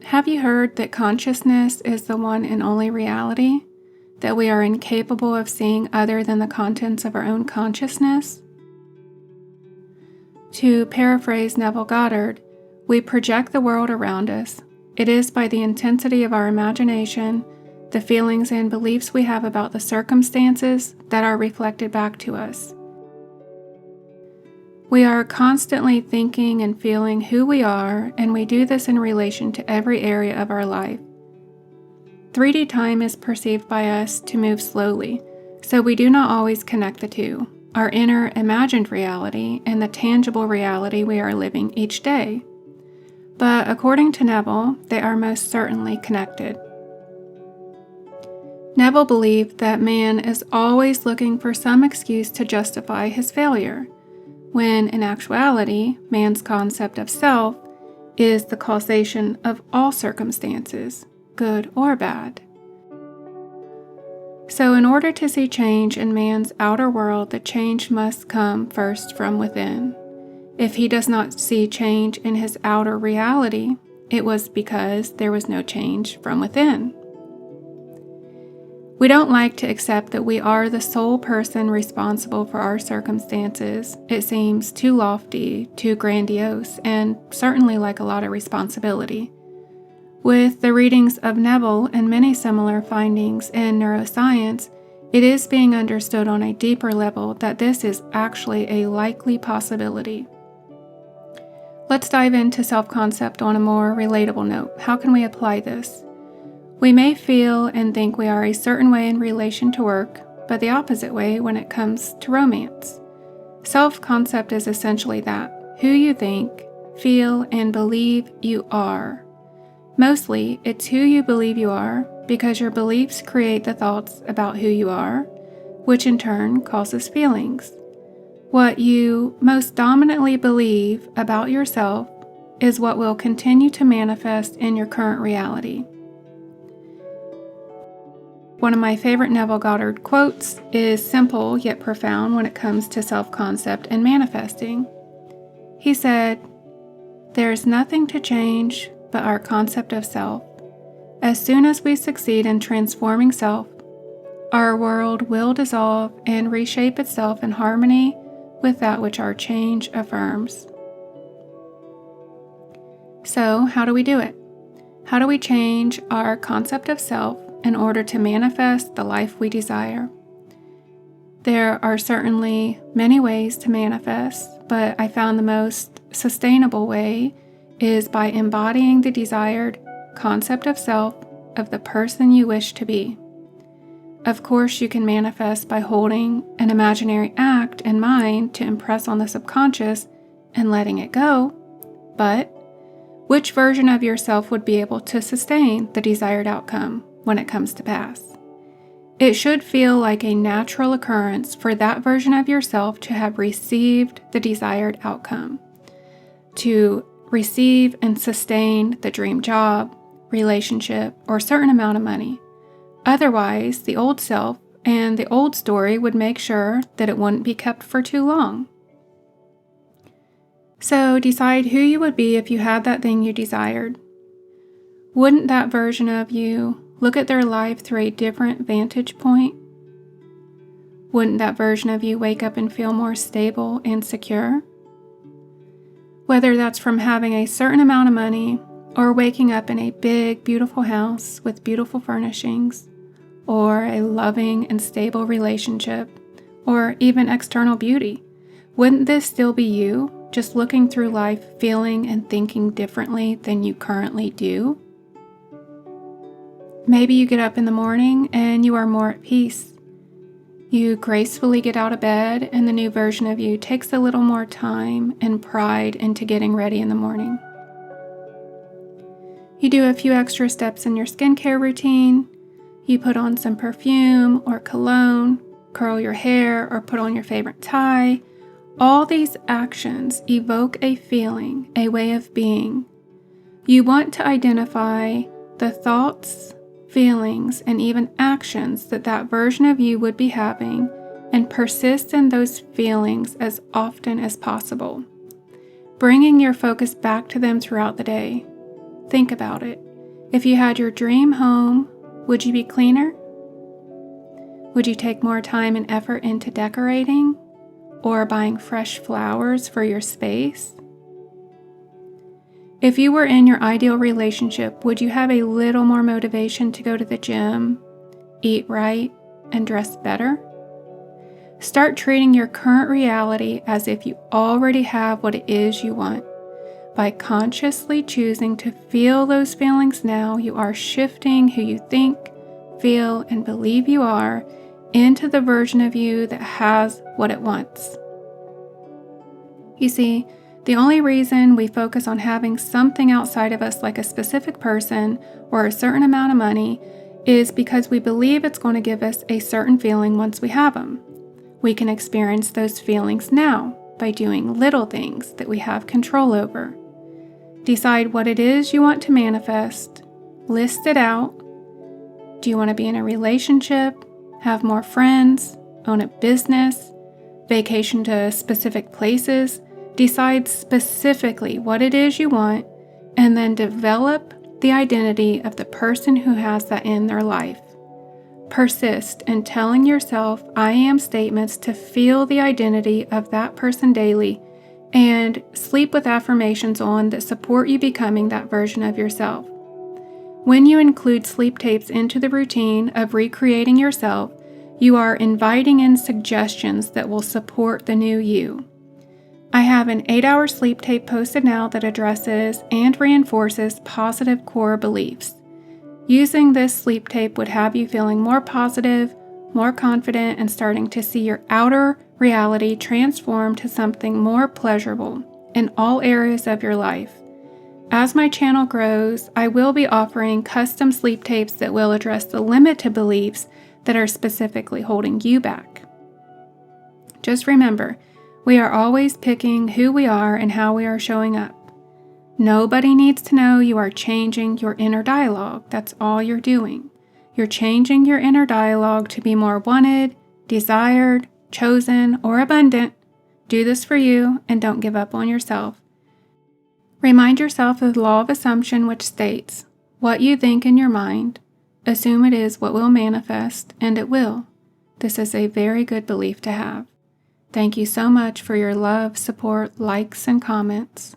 Have you heard that consciousness is the one and only reality? That we are incapable of seeing other than the contents of our own consciousness? To paraphrase Neville Goddard, we project the world around us. It is by the intensity of our imagination, the feelings and beliefs we have about the circumstances that are reflected back to us. We are constantly thinking and feeling who we are, and we do this in relation to every area of our life. 3D time is perceived by us to move slowly, so we do not always connect the two, our inner imagined reality and the tangible reality we are living each day. But according to Neville, they are most certainly connected. Neville believed that man is always looking for some excuse to justify his failure, when in actuality, man's concept of self is the causation of all circumstances, good or bad. So in order to see change in man's outer world, the change must come first from within. If he does not see change in his outer reality, it was because there was no change from within. We don't like to accept that we are the sole person responsible for our circumstances. It seems too lofty, too grandiose, and certainly like a lot of responsibility. With the readings of Neville and many similar findings in neuroscience, it is being understood on a deeper level that this is actually a likely possibility. Let's dive into self-concept on a more relatable note. How can we apply this? We may feel and think we are a certain way in relation to work, but the opposite way when it comes to romance. Self-concept is essentially that, who you think, feel, and believe you are. Mostly, it's who you believe you are, because your beliefs create the thoughts about who you are, which in turn causes feelings. What you most dominantly believe about yourself is what will continue to manifest in your current reality. One of my favorite Neville Goddard quotes is simple yet profound when it comes to self-concept and manifesting. He said, "There's nothing to change but our concept of self. As soon as we succeed in transforming self, our world will dissolve and reshape itself in harmony with that which our change affirms." So, how do we do it? How do we change our concept of self in order to manifest the life we desire? There are certainly many ways to manifest, but I found the most sustainable way is by embodying the desired concept of self of the person you wish to be. Of course, you can manifest by holding an imaginary act in mind to impress on the subconscious and letting it go, but which version of yourself would be able to sustain the desired outcome when it comes to pass? It should feel like a natural occurrence for that version of yourself to have received the desired outcome, to receive and sustain the dream job, relationship, or certain amount of money. Otherwise, the old self and the old story would make sure that it wouldn't be kept for too long. So decide who you would be if you had that thing you desired. Wouldn't that version of you look at their life through a different vantage point? Wouldn't that version of you wake up and feel more stable and secure? Whether that's from having a certain amount of money or waking up in a big, beautiful house with beautiful furnishings, or a loving and stable relationship, or even external beauty, wouldn't this still be you, just looking through life feeling and thinking differently than you currently do? Maybe you get up in the morning and you are more at peace. You gracefully get out of bed, and the new version of you takes a little more time and pride into getting ready in the morning. You do a few extra steps in your skincare routine. You put on some perfume or cologne, curl your hair, or put on your favorite tie. All these actions evoke a feeling, a way of being. You want to identify the thoughts, feelings, and even actions that version of you would be having, and persist in those feelings as often as possible, bringing your focus back to them throughout the day. Think about it. If you had your dream home, would you be cleaner? Would you take more time and effort into decorating or buying fresh flowers for your space? If you were in your ideal relationship, would you have a little more motivation to go to the gym, eat right, and dress better? Start treating your current reality as if you already have what it is you want. By consciously choosing to feel those feelings now, you are shifting who you think, feel, and believe you are into the version of you that has what it wants. You see, the only reason we focus on having something outside of us, like a specific person or a certain amount of money, is because we believe it's going to give us a certain feeling once we have them. We can experience those feelings now by doing little things that we have control over. Decide what it is you want to manifest. List it out. Do you want to be in a relationship, have more friends, own a business, vacation to specific places? Decide specifically what it is you want, and then develop the identity of the person who has that in their life. Persist in telling yourself I am statements to feel the identity of that person daily, and sleep with affirmations on that support you becoming that version of yourself. When you include sleep tapes into the routine of recreating yourself, you are inviting in suggestions that will support the new you. I have an 8-hour sleep tape posted now that addresses and reinforces positive core beliefs. Using this sleep tape would have you feeling more positive, more confident, and starting to see your outer reality transform to something more pleasurable in all areas of your life. As my channel grows, I will be offering custom sleep tapes that will address the limited beliefs that are specifically holding you back. Just remember, we are always picking who we are and how we are showing up. Nobody needs to know you are changing your inner dialogue. That's all you're doing. You're changing your inner dialogue to be more wanted, desired, chosen, or abundant. Do this for you and don't give up on yourself. Remind yourself of the law of assumption, which states, what you think in your mind, assume it is what will manifest, and it will. This is a very good belief to have. Thank you so much for your love, support, likes, and comments.